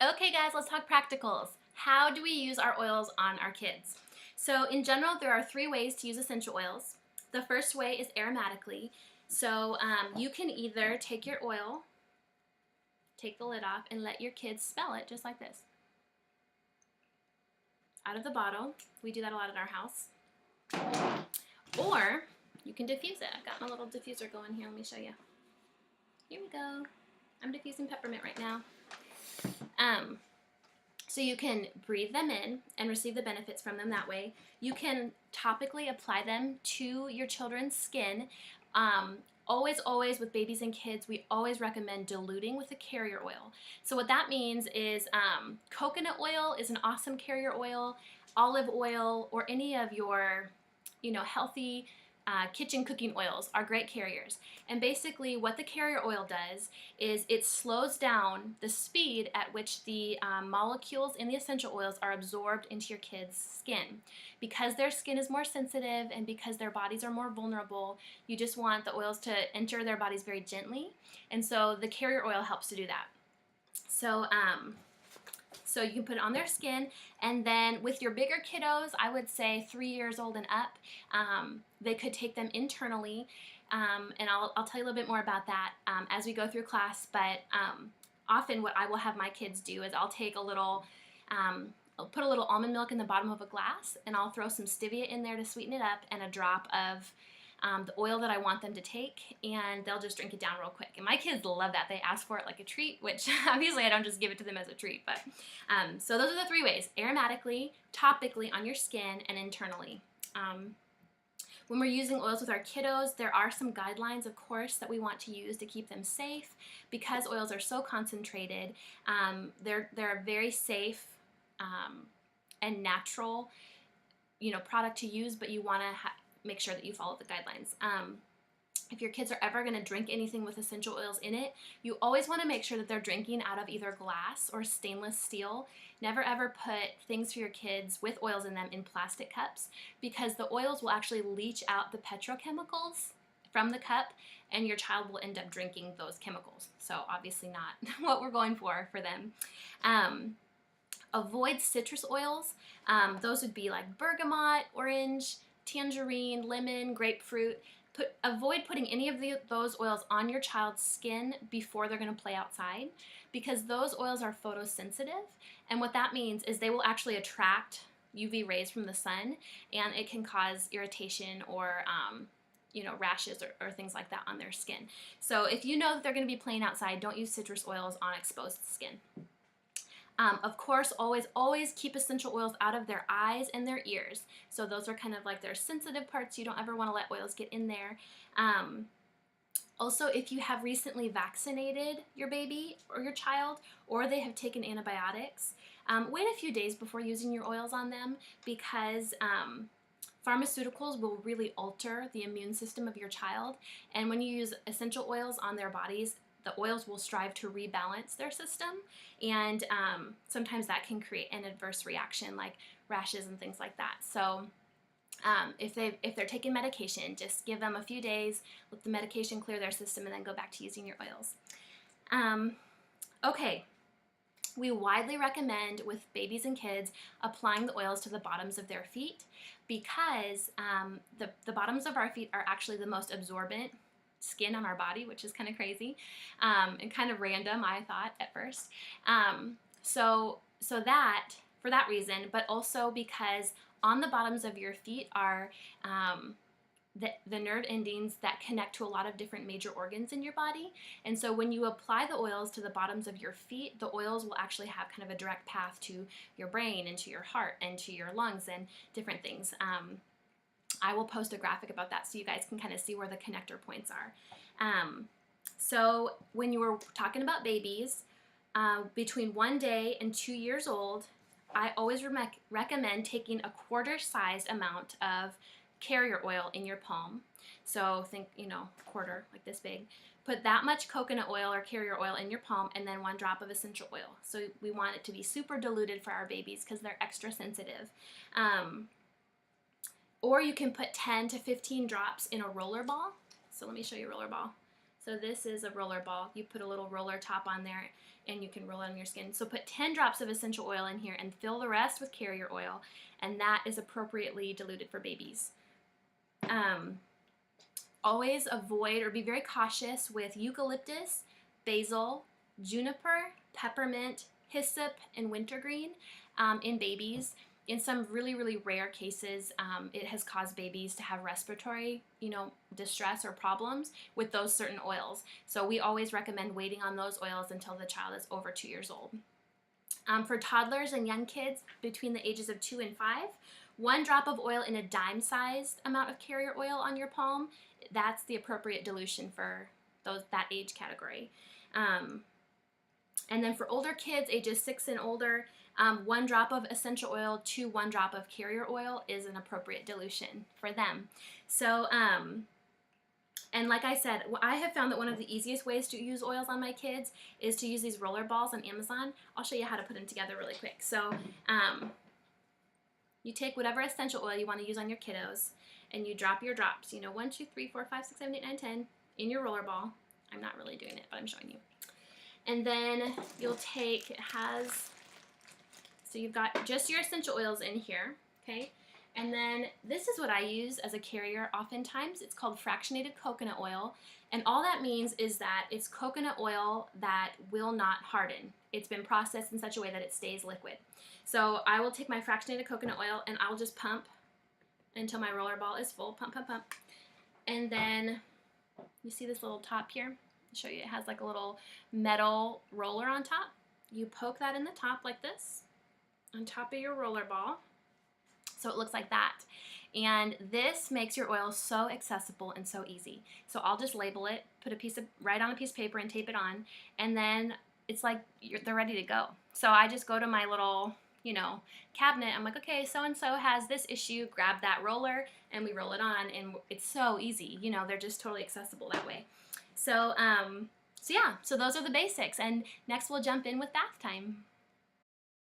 Okay guys, let's talk practicals. How do we use our oils on our kids? So in general, there are 3 ways to use essential oils. The first way is aromatically. So you can either take your oil, take the lid off, and let your kids smell it just like this. Out of the bottle. We do that a lot in our house. Or you can diffuse it. I've got my little diffuser going here. Let me show you. Here we go. I'm diffusing peppermint right now. So you can breathe them in and receive the benefits from them that way. You can topically apply them to your children's skin. Always with babies and kids, we always recommend diluting with a carrier oil. So what that means is coconut oil is an awesome carrier oil, olive oil, or any of your healthy kitchen cooking oils are great carriers. And basically what the carrier oil does is it slows down the speed at which the molecules in the essential oils are absorbed into your kids' skin. Because their skin is more sensitive and because their bodies are more vulnerable, you just want the oils to enter their bodies very gently. And so the carrier oil helps to do that. So you can put it on their skin, and then with your bigger kiddos, I would say 3 years old and up, they could take them internally, and I'll tell you a little bit more about that as we go through class, but often what I will have my kids do is I'll take I'll put a little almond milk in the bottom of a glass, and I'll throw some stevia in there to sweeten it up, and a drop of the oil that I want them to take, and they'll just drink it down real quick. And my kids love that. They ask for it like a treat, which obviously I don't just give it to them as a treat. But so those are the 3 ways: aromatically, topically on your skin, and internally. When we're using oils with our kiddos, there are some guidelines, of course, that we want to use to keep them safe. Because oils are so concentrated, they're a very safe and natural product to use, but you want to make sure that you follow the guidelines. If your kids are ever going to drink anything with essential oils in it, you always want to make sure that they're drinking out of either glass or stainless steel. Never ever put things for your kids with oils in them in plastic cups, because the oils will actually leach out the petrochemicals from the cup, and your child will end up drinking those chemicals. So obviously not what we're going for them. Avoid citrus oils. Those would be like bergamot, orange, tangerine, lemon, grapefruit. Avoid putting any of those oils on your child's skin before they're going to play outside, because those oils are photosensitive, and what that means is they will actually attract UV rays from the sun, and it can cause irritation or rashes or things like that on their skin. So if you know that they're going to be playing outside, don't use citrus oils on exposed skin. Of course, always keep essential oils out of their eyes and their ears. So those are kind of like their sensitive parts. You don't ever want to let oils get in there. Also, if you have recently vaccinated your baby or your child, or they have taken antibiotics, wait a few days before using your oils on them, because pharmaceuticals will really alter the immune system of your child. And when you use essential oils on their bodies, the oils will strive to rebalance their system, and sometimes that can create an adverse reaction like rashes and things like that. So if they're taking medication, just give them a few days, let the medication clear their system, and then go back to using your oils. Okay, we widely recommend with babies and kids applying the oils to the bottoms of their feet, because the bottoms of our feet are actually the most absorbent skin on our body, which is kind of crazy and kind of random, I thought at first. So that, for that reason, but also because on the bottoms of your feet are the nerve endings that connect to a lot of different major organs in your body. And so when you apply the oils to the bottoms of your feet, the oils will actually have kind of a direct path to your brain and to your heart and to your lungs and different things. I will post a graphic about that so you guys can kind of see where the connector points are. So when you were talking about babies, between 1 day and 2 years old, I always recommend taking a quarter-sized amount of carrier oil in your palm. So think, quarter, like this big. Put that much coconut oil or carrier oil in your palm, and then 1 drop of essential oil. So we want it to be super diluted for our babies because they're extra sensitive. Or you can put 10 to 15 drops in a roller ball. So let me show you a roller ball. So this is a roller ball. You put a little roller top on there and you can roll it on your skin. So put 10 drops of essential oil in here and fill the rest with carrier oil, and that is appropriately diluted for babies. Always avoid or be very cautious with eucalyptus, basil, juniper, peppermint, hyssop, and wintergreen in babies. In some really, really rare cases, it has caused babies to have respiratory, distress or problems with those certain oils. So we always recommend waiting on those oils until the child is over 2 years old. For toddlers and young kids between the ages of 2 and 5, 1 drop of oil in a dime-sized amount of carrier oil on your palm, that's the appropriate dilution for that age category. And then for older kids, ages 6 and older, 1 drop of essential oil to 1 drop of carrier oil is an appropriate dilution for them. So, and like I said, I have found that one of the easiest ways to use oils on my kids is to use these roller balls on Amazon. I'll show you how to put them together really quick. So, you take whatever essential oil you want to use on your kiddos, and you drop your drops, 1, 2, 3, 4, 5, 6, 7, 8, 9, 10 in your roller ball. I'm not really doing it, but I'm showing you. And then you'll take, so you've got just your essential oils in here, okay? And then this is what I use as a carrier oftentimes. It's called fractionated coconut oil. And all that means is that it's coconut oil that will not harden. It's been processed in such a way that it stays liquid. So I will take my fractionated coconut oil and I'll just pump until my roller ball is full. Pump, pump, pump. And then you see this little top here? I'll show you. It has like a little metal roller on top. You poke that in the top like this, on top of your roller ball. So it looks like that. And this makes your oil so accessible and so easy. So I'll just label it, put write on a piece of paper and tape it on, and then it's like they're ready to go. So I just go to my little, cabinet. I'm like, okay, so-and-so has this issue, grab that roller, and we roll it on, and it's so easy. They're just totally accessible that way. So, so those are the basics, and next we'll jump in with bath time.